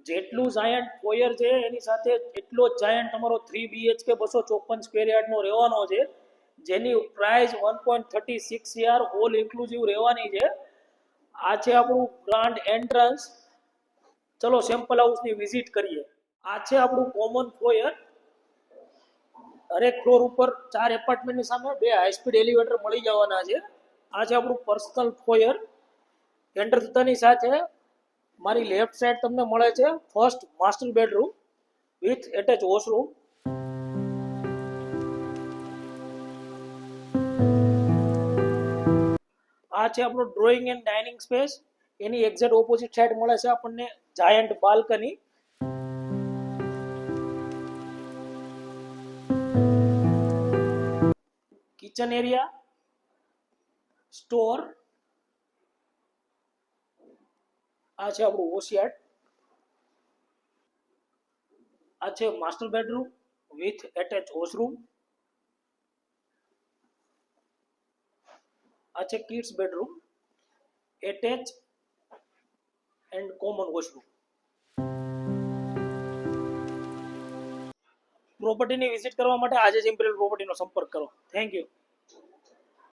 જેટલું જાયન્ટ ફોયર છે એની સાથે એટલો જ જાયન્ટ તમારો 3 BHK 254 સ્ક્વેર યાર્ડનો રહેવાનો છે, જેની પ્રાઇસ 1.36 CR ઓલ ઇન્ક્લુઝિવ રહેવાની છે. આ છે આપણું ગ્રાન્ડ એન્ટ્રન્સ. ચલો સેમ્પલ હાઉસની વિઝિટ કરીએ. આ છે આપણું કોમન ફોયર. દરેક ફ્લોર ઉપર 4 એપાર્ટમેન્ટની સામે 2 હાઈ સ્પીડ એલિવેટર મળી જવાના છે. આ છે આપણું પર્સનલ ફોયર. એન્ટર થતાની સાથે મારી લેફ્ટ સાઈડ તમને મળે છે first master bedroom with attach washroom. આ છે આપણો ડ્રોઈંગ એન્ડ ડાઇનિંગ સ્પેસ. એની એક્ઝેક્ટ ઓપોઝિટ સાઈડ મળે છે આપણને giant balcony. Kitchen area, store. આ છે આપણું વોશયાર્ડ. આ છે master bedroom with attach washroom. આ છે kids bedroom, attach and common washroom. પ્રોપર્ટીની વિઝિટ કરવા માટે આજે જ ઇમ્પિરિયલ પ્રોપર્ટીનો સંપર્ક કરો. Thank you.